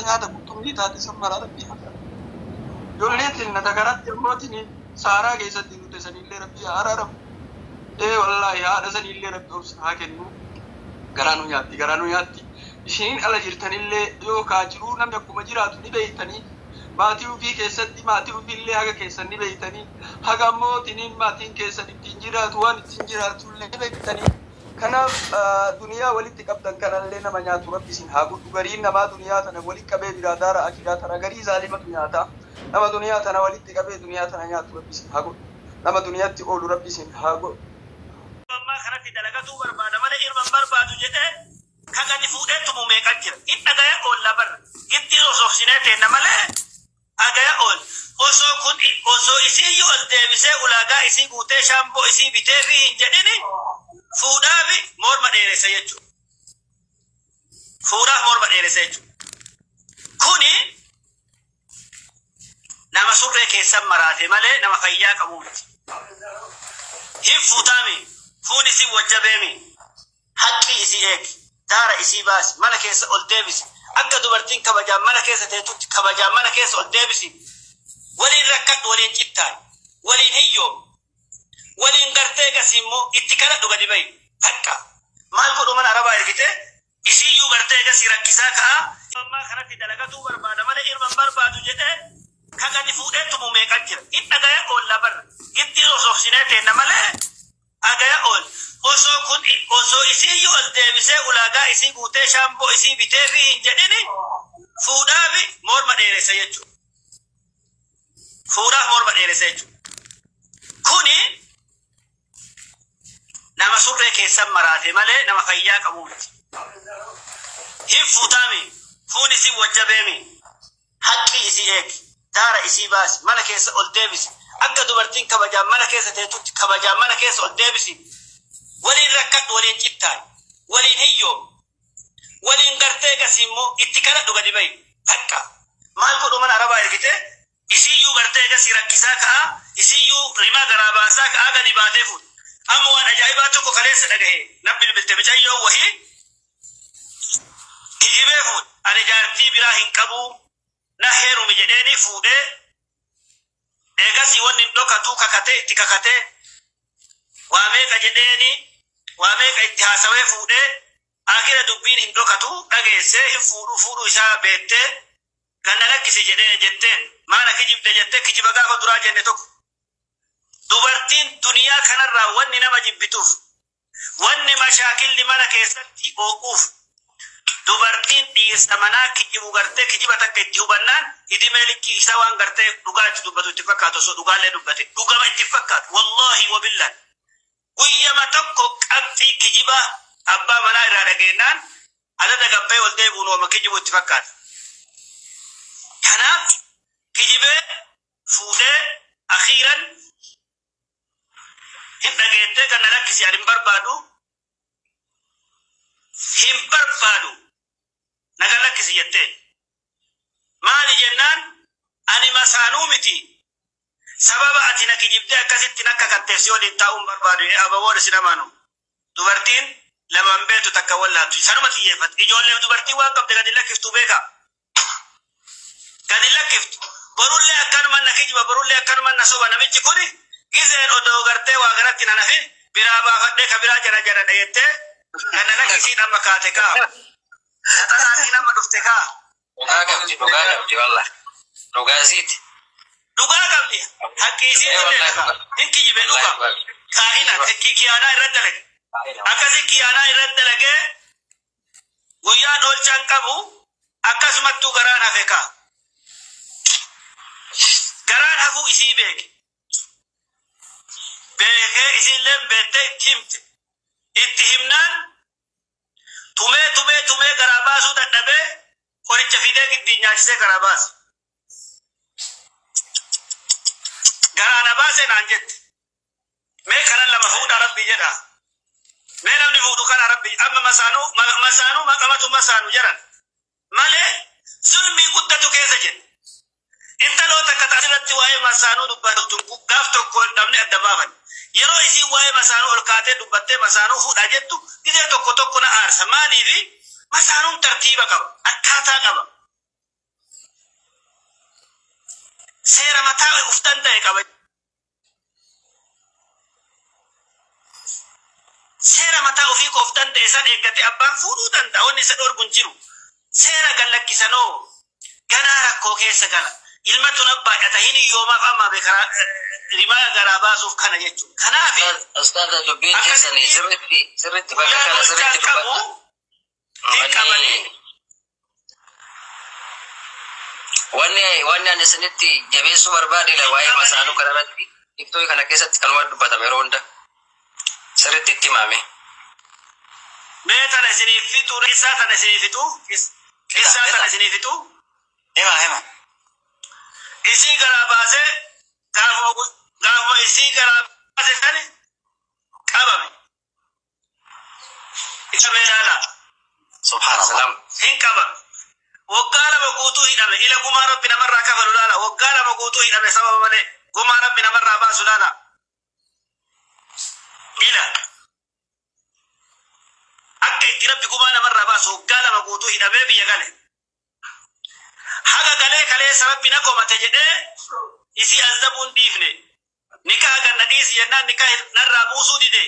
نياتا قطمي تاتي سمرا ربي حقا يوليتين ندقرات يموتني سارا كيسا دينو تسني اللي ربي عرارم إيه والله يا رسني اللي ربي أرسها كنو غرانو ياتي إشين على جرتني اللي يو كاجرو نم يكو مجراتو نبيتني ماتيو في كيسا ماتيو في اللي هكا كيسا نبيتني هكا موتنين ماتين كيسا نبتنجراتو وان تنجراتو اللي نبيتني كنا دنيا ولي تقبضن كنا اللي نما نياتو ربي سين هاقو تغرين نما دنيا تنا ولي كبه برادار أكيدا تنا غري ظالمة دنيا تا نما دنيا تنا ولي تقبه دنيا تنا نياتو ربي سين هاقو نما دنيا تقول ربي سين هاقو ما خنا في دلقاتو بربادا ماله إرمان بربادو جده كذا نفوده تمو ميكانجر إنت أجايا أول لبر إنتي روسوف سينته نماله أجايا أول أوسو كن أوسو إسي يو الدبسة ولاجا إسي بوته شامبو إسي بيتهي جدني فودا بي مور مدير سيجو فودا مور مدير سيجو كوني نما سورة كيسم مراتي ماله نما خيّا كموت هم فودامي فوني سي وجبامي حقي إسي إك دار إسي باس مانا كيس أول ديبس أكا دوبرتين كبجام مانا كيس تيتوت كبجام مانا كيس أول ديبسي ولين ركض ولين جتاي ولين هيو ولين غرتي قسمو اتكالات دوغا دبي حقا مال كودو من عربا يركته إسي يو غرتي قسي ركسا كا ما خنا في دلقاتو بربادا مالا إرمان بربادو جده كاكا نفوده تمو ميكانجر إن أغايا أول لبر إنتي روسوف سينته نماله أغايا أول أوسو كن أوسو إسي يو الدبسة ولاجا إسي بوته شامبو إسي بيتهي جدني فودا بي مور مدير سيجو فودا مور مدير سيجو كوني نما سورة كيسم مراتي ماله نما خيّا كموت هم فودامي فوني سي وجبامي حقي إسي إك دار إسي باس مانا كيس أول ديبس أكا دوبرتين كبجام مانا كيس تيتوت كبجام مانا كيس أول ديبسي ولين ركض ولين جتاي ولين هيو ولين غرتي قسمو اتكالات دوغا دبي حقا مال كودو من عربا يركته إسي يو غرتي قسي ركسا كا إسي يو رما غراباسا كا آغا دباتي فود أما وان أجايباتو كو خليس نگه نبل بالتبجايو وهي كجيبه فود أنا جارتي براهن قبو نهيرو مجديني فوده إيغاسي ونن دوكاتو كاكته اتكاكته واميكا جديني واميكا اتحاسوه فوده آخر دبين هندو كتو أجهزه هم فورو إسا بيته كنا لك كسي جدين جتين ما لك جيب دجته كجيب أجا خدرا جنتوك دوبرتين دنيا كنا راون نما جيب بتوف ون مشاكل لما لك يسنتي أوقف دوبرتين دي سمنا كجيب وغرته كجيب أتاك كجيبانان إدي ملك كيسا وان غرته دوغات دوبتو اتفاقات سو دوغالة دوبته دوغام اتفاقات والله وبالله ويما تكو أبتي كجيبا أبا منا إرادة ada daga bay wal day buno ma kijibu tifakkat kana kijibe fude akhiran him dagete kana lakisi arim barbadu him barbadu naga lakisi yette mali jennan ani masanu miti sababa atina kijibde akasitti nakka kattesi wodin taum barbadu e abawol sinamanu dubartin لما بيتو تكولات سرمتي يفت إجول دوبرتي واقف دقا دلك كفتو بيكا قد لك كفت برول لي أكار من نخيج وبرول لي أكار من نصوبة نميجي كوني إذن أدو غرتي وغرتنا نفين برابا خدك برا جرى جرى ديته أنا لك سينا مكاتكا ستناتينا مدفتكا نوغا والله نوغا زيت نوغا قبلي حقي سينا إنكي جبه نوغا كائنا تكي كيانا إردلك akasi kiyana irradda lage guyyaa dholchaan qabu akkasumattuu garaan hafeka garaan hafu isii beekee isiilleen beettee itti himte itti himnaan tumee garaa baasuu dadhabee qoricha fidee giddiin nyaachisee garaa baase garaana baase naan jette mee kanan lama fuudha rabbii jedha مين أمني فوضو كان ربي أما مسانو ما قامتو مسانو جران مالي ظلمي قدتو كيسجن انت لو تكتاسلت واي مسانو دباتو قافتو كون دمني الدبابا يرو إسي واي مسانو الكاتي دباتي مسانو فوضا جتو إذا توكو توكو نا آرسا مالي في مسانو ترتيبا قبا أكاتا قبا seera mataa uf danda'e qaba. Seera mataa ofii of danda'e san eeggate abbaan fuudhuu danda'a. Wanni isa dhorkuun jiru. Seera gallakkisanoo ganaa rakkoo keessa gala. Ilma tun abbaadhata hin iyyoomaaf amma beekaraa rimaa garaa baasuuf kana jechuudha. Kanaaf Ustaadha dubbiin keessanii sirriitti bakka kana sirriitti dubbata. Wanni ani isinitti jabeessuu barbaadila waa'ee masaanuu kanarratti iftoo kana keessatti kan waan dubbatame yeroo hunda sirriitti itti himame. Mee tana isiniif fitu isaa tana isiniif fitu isaa tana isiniif fitu Hima. isii garaa baasee gaafuma isii garaa baase sani qabame. Isa meelaala. Subhanallah. Hin qabame. Waggaa lama guutuu hidhame. Ila gumaa rabbi namarraa kafalu laala. Waggaa lama guutuu hidhame sababa malee gumaa rabbi namarraa baasu laala. Ila akka itti rabbi gumaa namarraa baasu waggaa lama guutuu hidhamee biyya gale. Haga galee kaleessa rabbi na komate jedhee isi azzabuun dhiifne. Nikaa ganna dhiisi jennaan nikaa narraa buusuu dide.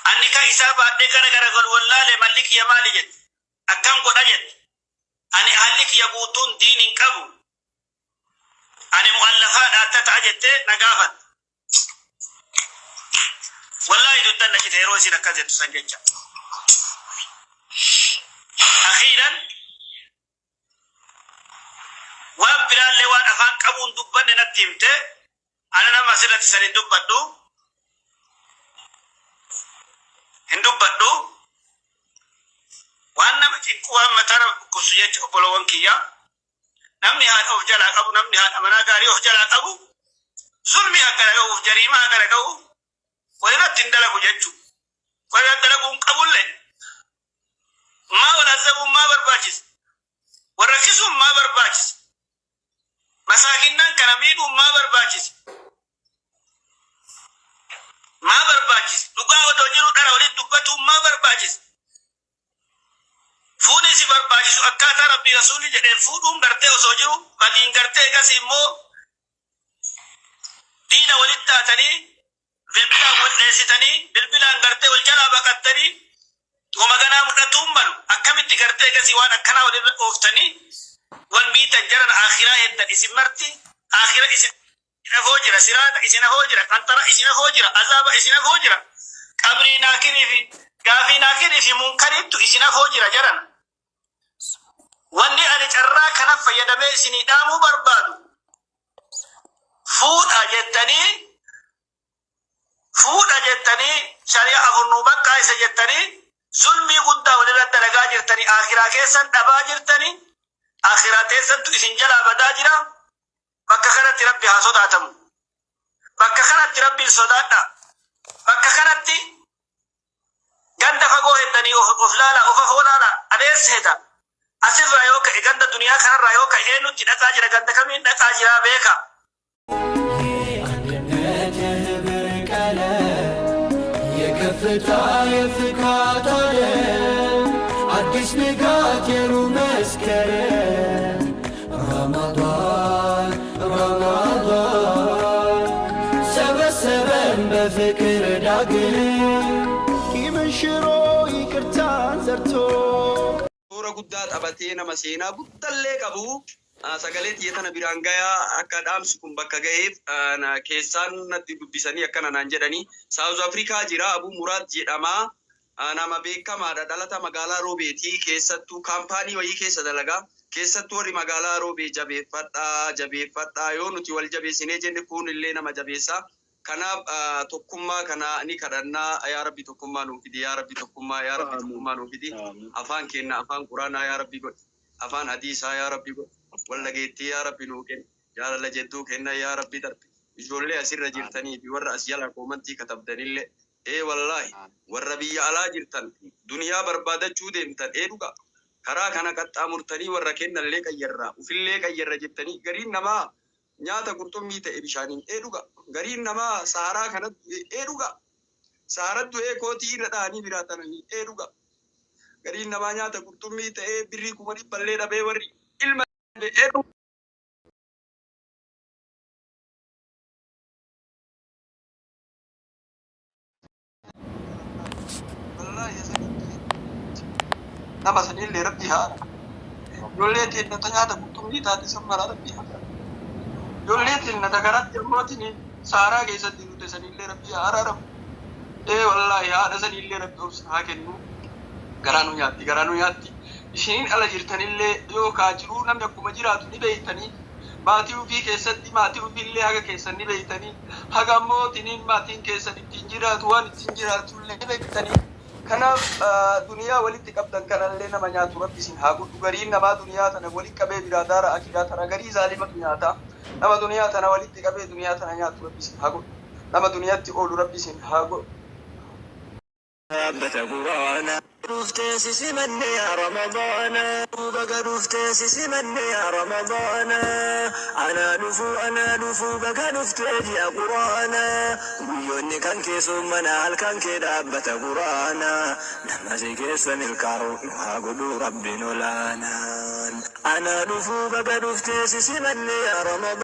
An nikaa isaa baadhee gara galu wallaalee malli kiyya maali jette. Akkam godha jette. Ani haalli kiyya guutuun diin hin qabu. Ani mu'allafaadha atta ta'a jettee na gaafate. Wallaahi duddan na cite yeroo isin akkas jettu san jecha. Akhiiran waan biraallee waan afaan qabuun dubbanne natti himte ana nama asirratti san hin dubbadhu waan nama cinqu waan mataa kusu jecha obboloowwan kiyya namni haadha of jalaa qabu namni haadha manaa gaarii of jalaa qabu zulmi akkana ga'uuf jariimaa akkana ga'u walirratti hin dalagu jechuu walirratti dalaguun qabullee maa wal azzabuun maa barbaachisa warrakkisuun maa barbaachisa masaakinnaan kana miidhuun maa barbaachisa dhugaa odoo jiru dhara waliin dubbatuun maa barbaachisa fuudhii si barbaachisu akkaataa rabbii rasuulli jedheen fuudhuun gartee osoo jiru badiin gartee egas immoo diina walitti taatanii bilbilaan wal dheessitanii bilbilaan gartee wal jalaa baqattanii goma ganaa mudhatuun malu akkamitti gartee egasii waan akkanaa walirra ooftanii wal miitan jaran akhiraa heddan isin marti akhira isin hafoo jira siraata isin hafoo jira qantara isin hafoo jira azaaba isin hafoo jira qabrii naakirii fi gaafii naakirii fi munkarittu isin hafoo jira jaran wanni ani carraa kana fayyadamee isinii dhaamuu barbaadu fuudha jettanii shari'a afurnuu bakkaa isa jettanii zulmii guddaa walirra dalagaa jirtanii akhiraa keessan dhabaa jirtanii akhiraa teessantu isin jalaa badaa jira. Bakka kanatti rabbi haa sodaatamu. Bakka kanatti rabbiin sodaadha. Bakka kanatti ganda fagoo heddanii of laala of afoo laala adeessa hedda. Asirraa yoo ka'e ganda duniyaa kanarraa yoo ka'e eenyutti dhaqaa jira ganda kamiin dhaqaa jira beeka. የፍካት ዓለም አዲስ ንጋት የሩህ መስከረም ረመዳን ሰበሰበን በፍቅር ዳግም ቂምን ሽሮ ይቅርታን ዘርቶ suura guddaa taphatee nama seenaa guddallee qabu sagalee xiyyeetana biraan gayaa akka dhaamsi kun bakka ga'eef keessaan natti dubbisanii akkana naan jedhanii South Africa jira Abu Muraad jedhama nama beekamaadha dhalata magaalaa Roobeetii keessattuu kaampaanii wayii keessa dalagaa keessattuu warri magaalaa Roobee jabeeffadhaa yoo nuti wal jabeessinee jenne kun illee nama jabeessa kanaaf tokkummaa kana ni kadhannaa yaa rabbi tokkummaa nuuf fidi yaa rabbi tokkummaa nuuf fidi afaan kenna afaan quraanaa yaa rabbi godhi afaan hadiisaa yaa rabbi godhi wallageettii yaa rabbi nuu kenna jaalala jedduu kenna yaa rabbi darbe ijoollee asirra jirtanii fi warra as jala koomantii katabdanillee wallahi warra biyya alaa jirtan duniyaa barbaadachuu deemtan dhuga karaa kana qaxxaamurtanii warra kennallee qayyarraa ufillee qayyarra jettanii gariin namaa nyaata qurxummii ta'e bishaaniin dhuga gariin namaa saaraa kanatti dhuga saarattu kootii irra dhahanii biraatanii dhuga gariin namaa nyaata qurxummii ta'e birrii 100 dhabee warri ilma dhuga nama sanillee rabbi haara ijoollee teenya nyaata qurxummii taate san mara rabbi haara ijoollee teenya dagaratti ammootiin saaraa keessatti dute sanillee rabbi haara wallahi haadha sanillee rabbi obsa haa kennu garaanu nyaatti ishiniin ala jirtanillee yoo kaajiruu namni akkuma jiraatu ni beeytanii maatii ofii keessatti maatii ofiillee haga keessan ni beeytanii haga ammootiin maatiin keessan ittiin jiraatu waan ittiin jiraatullee ni beeytanii kanaaf duniyaa walitti qabdan kanallee nama nyaatu rabbi isin haa godhu gariin namaa duniyaa tana walitti qabee biraa daara akiraa tana garii zaalimatu nyaata nama duniyaa tana walitti qabee duniyaa tana nyaatu rabbi isin haa godhu nama duniyaatti oolu rabbi isin haa godhu رفتيس من يا رمضان بقى رفتيس من يا رمضان أنا نفو بقى نفتيج يا قرآن بيوني كان كيسو منا هل كان كده أبت قرآن نمازي كيسن الكارو نهاقلو ربي نولانا أنا نفو بقى رفتيس من يا رمضان